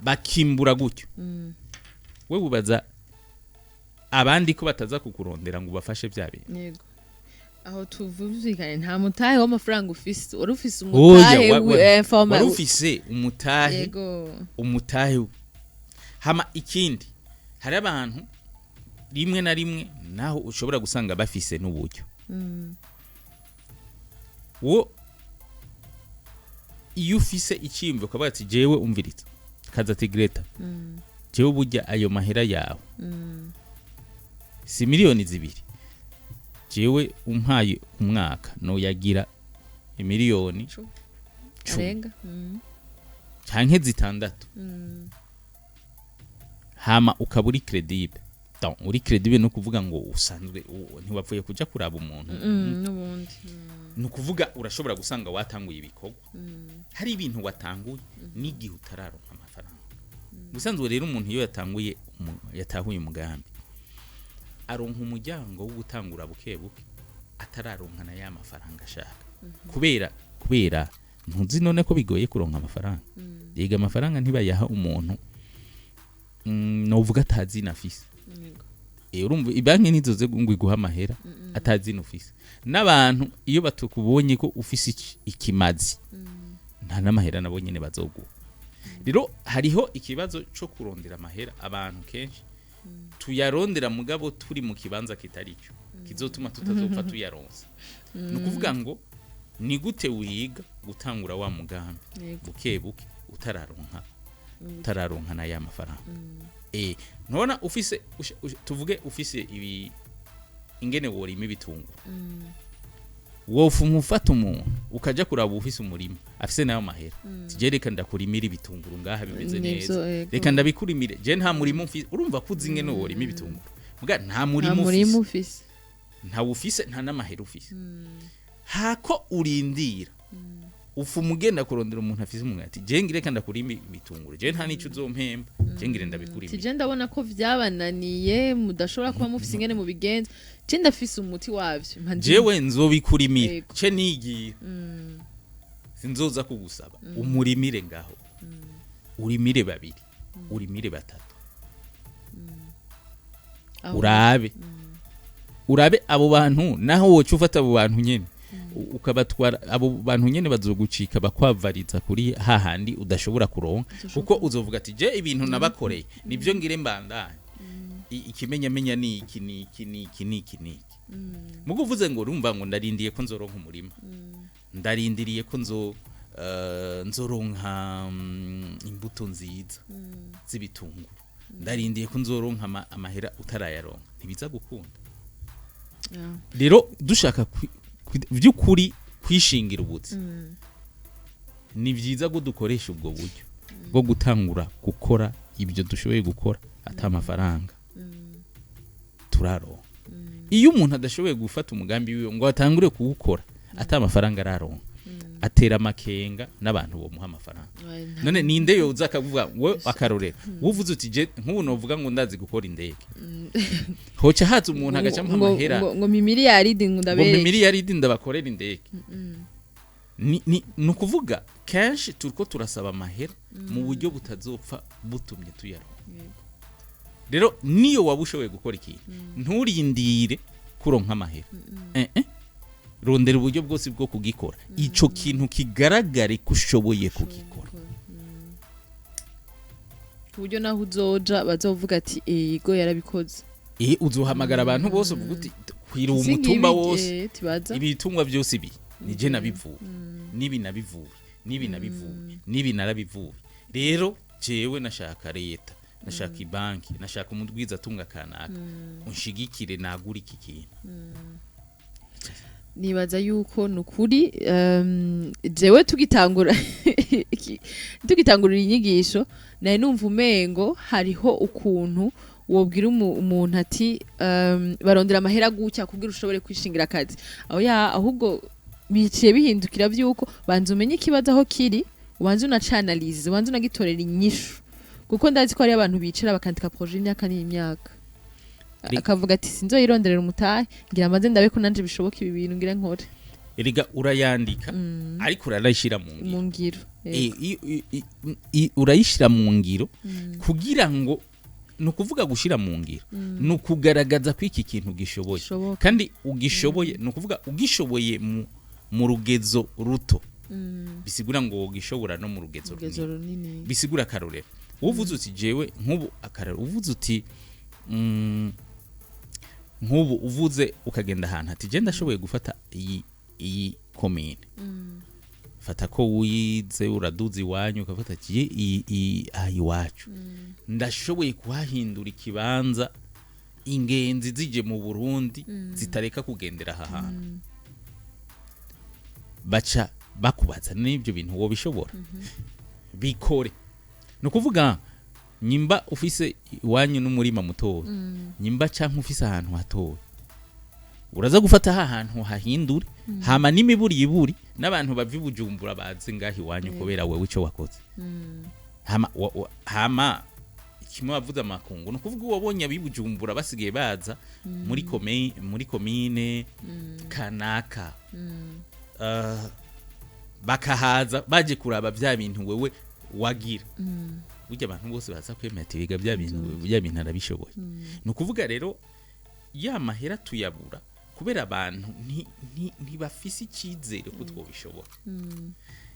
bakimbura gutyo wewe ubaza abandi ko bataza kukurondera ngo bafashe byabe
yego aho tuvuzikane nta mutahe w'amafaranga ufise wari ufise umutahe
wari ufise umutahe
yego
umutahe hama ikindi hari abantu rimwe na rimwe naho ushobora gusanga bafise n'uburyo wo iyo ufise icyimbo ukavuga ati jewe umviritse kaza ati Greta jewe burya ayo mahera yawe si miliyoni 2 jewe umpaye umwaka no yagira miliyoni
10
canke 6 hama ukaburi credible donc uri credible no kuvuga ngo usanzwe ntiwapfuye kuja kuraba umuntu
n'ubundi
no kuvuga urashobora gusanga watanguye ibikorwa hari ibintu watanguye n'igihe utararonka amafaranga gusanzwe rero umuntu iyo yatahuye umugambi aronka umuryango wo gutangura bukebuke atararonka na ya mafaranga ashaka kubera ntuzi none ko bigoye kuronka amafaranga yiga amafaranga ntibayaha umuntu novuga atazi nafise urumva ibanki nizoze ngo iguha amahera atazi nufise n'abantu iyo batukubonye ko ufise ikimazi nta n'amahera nabo nyene bazoguha rero hariho ikibazo cyo kurondera amahera abantu kenshi tuyarondera mugabo turi mu kibanza kitari cyo kizotuma tutazopfa tuyaronsa no kuvuga ngo ni gute wiga gutangura wa mugambi bukebuke utararonka na ya mafaranga nona ufise tuvuge ufise ibi ingene worima ibitunguru wofu mufata umuntu ukaja kuraba ufise umurima afise nayo mahera tijereka ndakurimira ibitunguru ngaha bimeze neza reka ndabikurimire je nta murimo urumva kuzi ingene worima ibitunguru muga nta
nta
murimo
murimo
ufise
ufise
nta ufise nta n'amahera ufise hako urindira ufu mugenda kurondera umuntu afise umuntu ati je ngire kandi akurima ibitunguru je nta nico uzompemba je ngire ndabikurima
tije ndabona ko vyabananiye mudashobora kuba mufise ingene mu bigenza je ndafise umuti wavyo
jewe nzobikurimira
Yego.
ce nigira sinzoza kugusaba umurimire ngaho urimire babiri urimire batatu urabe abo bantu naho woca ufata abo bantu nyene ukabatwara abo bantu nyene bazogucika bakwavariza kuri hahandi udashobora kuronka kuko uzovuga ati je ibintu nabakoreye nivyo ngire mbandanye ikimenyamenya ni iki mugo uvuze ngo urumva ngo ndarindiye ko nzoronka umurima ndarindiriye ko nzoronka imbuto nziza z'ibitunguru ndarindiye ko nzoronka amahera utarayaronka ntibiza gukunda rero dushaka vy'ukuri kwishingira ubuzi ni vyiza ko dukoresha ubwo buryo bwo gutangura gukora ibyo dushoboye gukora ata amafaranga turaronka iyo umuntu adashoboye gufata umugambi wiwe ngo atangure kuwukora ata amafaranga araronka atera amakenga n'abantu bo muha amafaranga none ninde yoza akavuga we akarorera uvuze uti je nk'ubu novuga ngo ndazi gukora indege hoca haza umuntu agaca mu mahera
ngo miliyaridi
ngo miliyaridi ndabakorera indege ni ukuvuga kenshi turiko turasaba amahera mu buryo butazopfa butumye tuyaronka rero niyo waba ushoboye gukora ikintu nturindire kuronka amahera rondera uburyo bwose bwo kugikora ico kintu kigaragare ko ushoboye kugikora
kuburyo naho uzoja bazovuga ati ego yarabikoze
uzohamagara abantu bose uvuga uti kwira umutumba wose ibitungwa byose ibi nije nabivuye nibi nabivuye nibi nabivuye nibi narabivuye rero jewe nashaka leta nashaka ibanki nashaka umudwiza atunga kanaka unshigikire nagura iki kintu
nibaza yuko nukuri jewe tugitangura inyigisho naye numva umengo hariho ukuntu wobwira umuntu ati barondera amahera gutya kugira ushobore kwishingira akazi ahubwo biciye bihindukira vyuko banze umenye ikibazo aho kiri ubanze unacanalize ubanze unagitorera inyishu kuko ndazi ko hari abantu bicara bakandika projet y'imyaka n'imyaka akavuga ati sinzoyironderera umutahe ngira amaze ndabe ko nanje bishoboka ibi bintu ngira nkore
eriga urayandika ariko urayishira mu ngiro urayishira mu ngiro kugira ngo nukuvuga gushira mu ngiro nukugaragaza ko iki kintu gishoboye kandi ugishoboye nukuvuga ugishoboye mu rugezo ruto bisigura ngo gishobora no mu rugezo runini bisigura karorero uvuze uti jewe nkubu akararo uvuze uti nkubu uvuze ukagenda ahantu ati je ndashoboye gufata iyi commune fata ko wize uraduzi wanyu ukafata iyi iwacu ndashoboye kuhahindura ikibanza ingenzi zije mu Burundi zitareka kugendera aha hantu baca bakubaza n'ibyo bintu wo bishobora bikore no kuvuga nyimba ufise iwanyu n'umurima mutoya nyimba canke ufise ahantu hatoya uraza gufata ahantu hahindure hama n'imiburi n'abantu bava Bujumbura baze ngahi iwanyu kubera wewe ico wakoze hama kimwe bavuze amakungu no kuvuga wabonye abibujumbura basigaye baza muri komine kanaka bakahaza baje kuraba bya bintu wewe wagira burya abantu bose baza kwemera biga bya bintu arabishoboye no kuvuga rero ya mahera tuyabura kubera abantu ntibafise icyizere ko twobishobora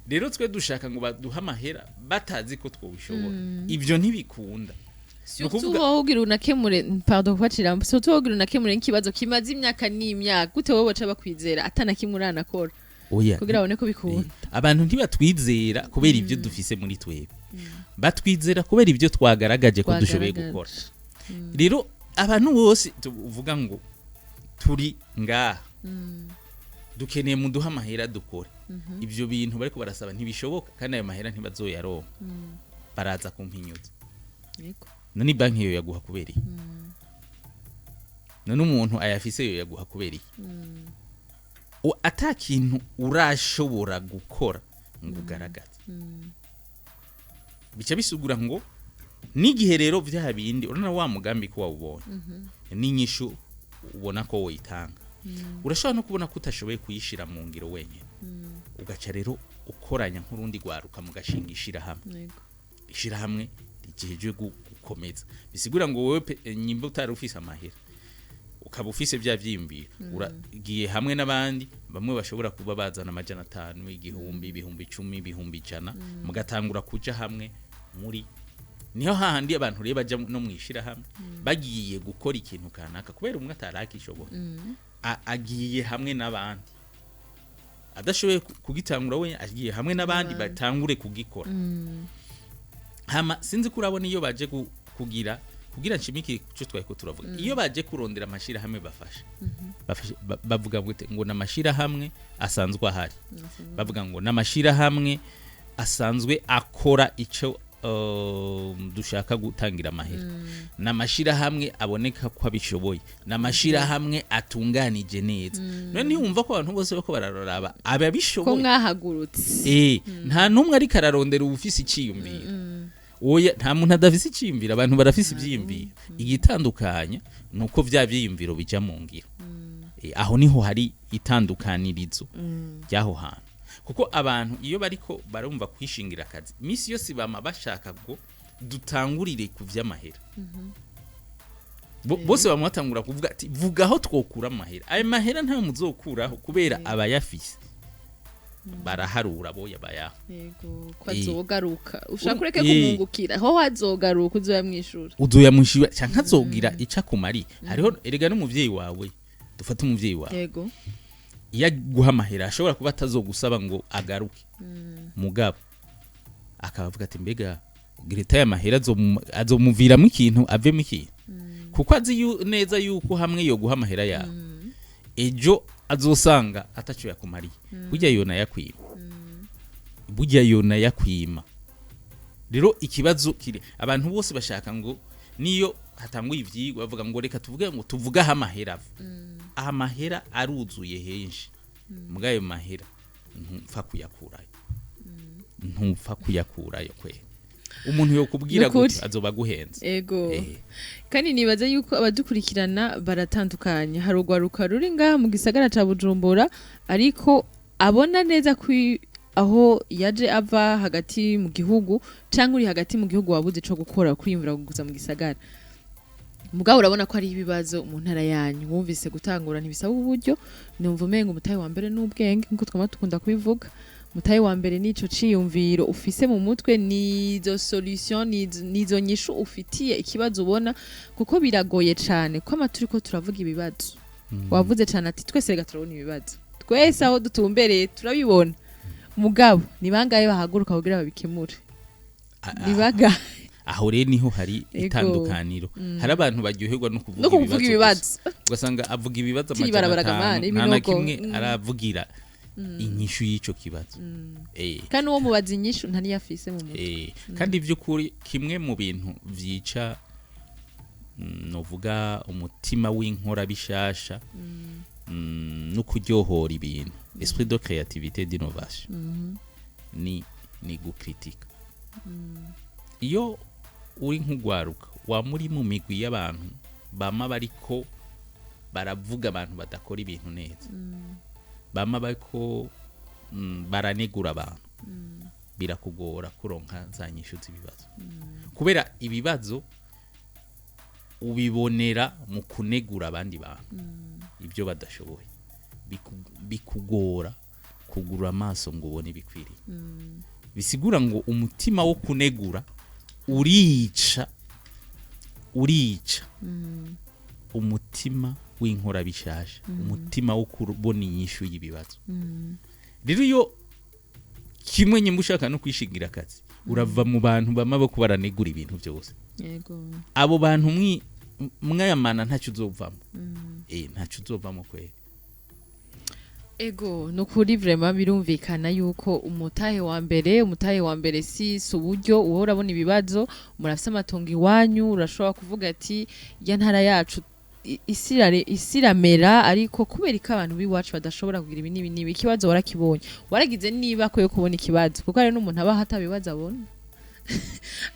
rero twe dushaka ngo baduha amahera batazi ko twobishobora ibyo ntibikunda
surtout wogira unakemure pardon kwacira surtout wogira unakemure nkibazo kimaze imyaka n'imyaka gute wowe baca bakwizera atana kimwe uranakora kugira abone ko bikunda
abantu ntibatwizera kubera ibyo dufise muri twebwe batwizera kubera ibyo twagaragaje ko dushoboye gukora rero abantu bose tuvuga ngo turi ngaha dukeneye muduha amahera dukore ibyo bintu bariko barasaba ntibishoboka kandi ayo mahera ntibazoyaronka baraza kumpinyuza none banki yo yaguha kubera none umuntu ayafise yo yaguha kubera iki ata kintu urashobora gukora ngo ugaragaze bica bisugura ngo n'igihe rero vya bindi urana wa mugambi ko wawubonye n'inyishu ubona ko woyitanga urashobora no kubona ko utashoboye kuyishira mu ngiro wenyine ugaca rero ukoranya nk'urundi gwaruka mugashinga ishira hamwe rigihejwe gukomeza bisigura ngo wewe nyimba utari ufise amahera ukaba ufise vya vyiyumviro uragiye hamwe n'abandi bamwe bashobora kuba bazana amajana 5 igihumbi ibihumbi 10 ibihumbi 100 mugatangura kuja hamwe muri niho hahandi abantu reba baja no mwishira hamwe bagiye gukora ikintu kanaka kubera umwe atarakishobora agiye hamwe n'abandi adashoboye kugitangura we agiye hamwe n'abandi batangure kugikora hama sinzi kurabona iyo baje kugira nshimiki cyo twaye ko turavuga iyo baje kurondera amashira hamwe bafasha bavuga ngo namashira hamwe asanzwe ahari bavuga ngo namashira hamwe asanzwe akora ico dushaka gutangira amahera namashira hamwe aboneka ko abishoboye namashira hamwe atunganije neza none ntiwumva ko abantu bose bako bararaba ababishoboye
ko mwahagurutse
nta numwe ari kararondera ubufisi iciyumvira oya nta muntu adafise iciyumvira abantu barafise ivyiyumviro igitandukanya nuko vya vyiyumviro bija mu ngiro aho niho hari itandukanirizo ryaho hantu kuko abantu iyo bariko barumva kwishingira akazi misi yose bama bashaka ngo dutangurire ku vy'amahera bose bamwatangura kuvuga ati vuga aho twokura amahera ayo mahera nta muzokuraho kubera abayafise baraharura boya bayaho
yego kwazogaruka ushaka kureke kumungukira ho hazogaruka uzoya mwishura canka azogira ica kumari hariho erega n'umuvyeyi wawe dufata umuvyeyi wawe yego iya guha amahera ashobora kuba atazogusaba ngo agaruke mugabo akavuga ati mbega Greta ya mahera azomuviramo ikintu avemo ikintu kuko azi neza yuko hamwe yo guha amahera yawe ejo azosanga atacho yakumariye burya yona yakwima rero ikibazo kire abantu bose bashaka ngo niyo hatanguye ivyigwa bavuga ngo reka tuvuge ngo tuvuga amahera amahera aruzuye henshi mugayo mahera ntupfa kuyakurayo kwe umuntu yo kubwira gute azoba guhenze ego kandi nibaza yuko abadukurikirana baratandukanye harugwaruka ruri ngaha mu gisagara ca Bujumbura ariko abona neza aho yaje ava hagati mu gihugu canke uri hagati mu gihugu wabuze ico gukora kwiyumvira kuguza mu gisagara mugabo urabona ko ari ibibazo mu ntara yanyu wumvise gutangura ntibisaba uburyo numva umenga umutayi wa mbere n'ubwenge nkuko twama tukunda kubivuga mutayi wa mbere nico ciyumviro ufise mu mutwe nizo solution nizo nyishu ufitiye ikibazo ubona kuko biragoye cane ko amaturi ko turavuga ibibazo wavuze cane ati twese rega turabona ibibazo twese aho dutumbereye turabibona mugabo nibangaye bahaguruka kugira babikemure nibaga
aho rero niho hari itandukaniro hari abantu baryoherwa no kuvuga
ibibazo
ugasanga avuga ibibazo nta kimwe aravugira inyishu y'ico kibazo
kandi uwo mubaza inyishu ntani yafise mu mutwe
kandi vy'ukuri kimwe mu bintu vyica novuga umutima w'inkora bishasha no kuryohora ibintu esprit de créativité d'innovation ni gukritika iyo uri nk'ugwaruka wa muri mu migwi y'abantu bama bariko baravuga abantu badakora ibintu neza bama bariko baranegura abantu birakugora kuronka za nyishu z'ibibazo kubera ibibazo ubibonera mu kunegura abandi bantu ibyo badashoboye bikugora kugura amaso ngo ubone bikwiriye bisigura ngo umutima wo kunegura urica umutima w'inkora bishasha umutima wo kubona inyishu y'ibibazo rero iyo kimwe nyimba ushaka no kwishingira akazi urava mu bantu bama bo kubaranegura ibintu byose
yego
abo bantu mwayamana ntacyo uzovamo ntacyo uzovamo kweri
ego no kuri vraiment birumvikana yuko umutahe wa mbere si uburyo uwo urabona ibibazo murafise amatongo iwanyu urashobora kuvuga ati ya ntara yacu isi iramera ariko kubera ko abantu b'iwacu badashobora kugira ibi n'ibi n'ibi ikibazo warakibonye waragize niba ko yo kubona ikibazo kuko hari n'umuntu abaho atabibazo abona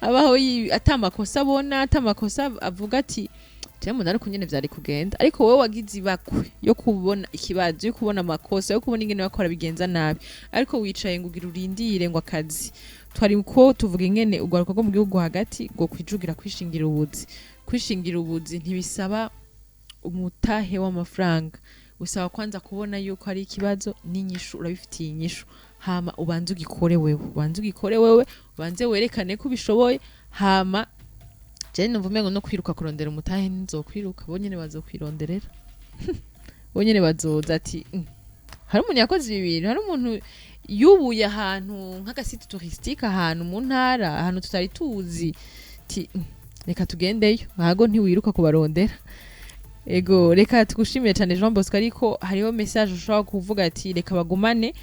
abaho atamakosa abona atamakosa avuga ati je umuntu ariko nyene vyari kugenda ariko wowe wagize ibakwe yo kubona ikibazo yo kubona amakosa yo kubona ingene bakora bigenza nabi ariko wicaye ngo ugira urindire ngo akazi twari ko tuvuga ingene ugwaruka rwo mu gihugu hagati ngo kwijugira kwishingira ubuzi ntibisaba umutahe w'amafaranga usaba kwanza kubona yuko ari ikibazo n'inyishu urabifitiye inyishu hama ubanze ugikore wewe ubanze werekane ko ubishoboye hama je numva umengo no kwiruka kurondera umutahe nzokwiruka bonyene bazokwironderera bonyene bazoza ati hari umuntu yakoze ibi bintu hari umuntu yubuye ahantu nk'agasite touristique ahantu mu ntara ahantu tutari tuzi ti reka tugendeyo hago ntiwiruka kubarondera ego reka tugushimiye cyane Jean Bosco ariko hariho message ushobora kuvuga ati reka bagumane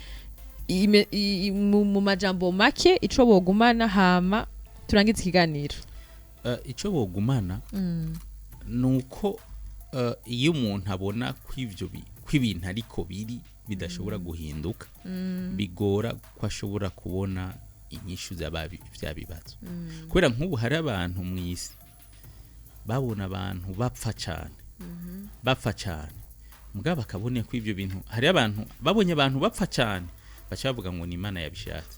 mu majambo make ico bogumana hama turangize ikiganiro
ico bogumana nuko iyo umuntu abona kw'ibintu ariko biri bidashobora guhinduka bigora ko ashobora kubona inyishu vya bibazo kubera nk'ubu hari abantu mw'isi babona abantu bapfa cyane mugabo bakabone ko ivyo bintu hari abantu babonye abantu bapfa cyane bacha bavuga ngo ni Imana yabishatse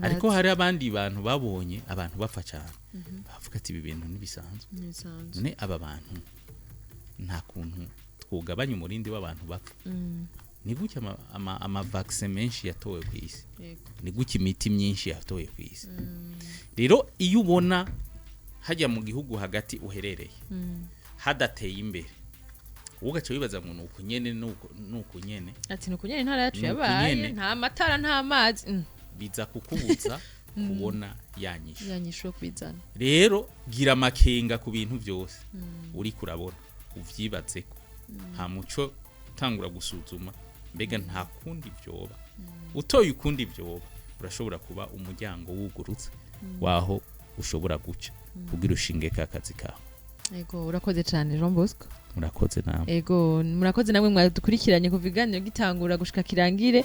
ariko hari abandi bantu babonye abantu bapfa cyane bavuga ati ibi bintu nibisanzwe none aba bantu nta kuntu twugabanya umurindi w'abantu bapfa ni gutya ama vaccine menshi yatowe ku isi ni gutya imiti myinshi yatowe ku isi rero iyo ubona hajya mu gihugu hagati uherereye hadateye imbere ugaca wibaza ngo nuko nyene
ati nuko nyene ntara yacu yabaye nta matara nta mazi
biza kukubuza kubona
yanyisho kwizana
rero gira amakenga ku bintu byose uri kurabona uvyibatseko nta muco tangura gusuzuma mbega nta kundi byoba utoye ukundi byoba urashobora kuba umuryango wugurutse waho ushobora guca kugira ushinge akazi kawe
ego urakoze cyane Jean Bosco
murakoze namwe
ego murakoze namwe mwadukurikiranye kuva iganiro gitangura gushika kirangire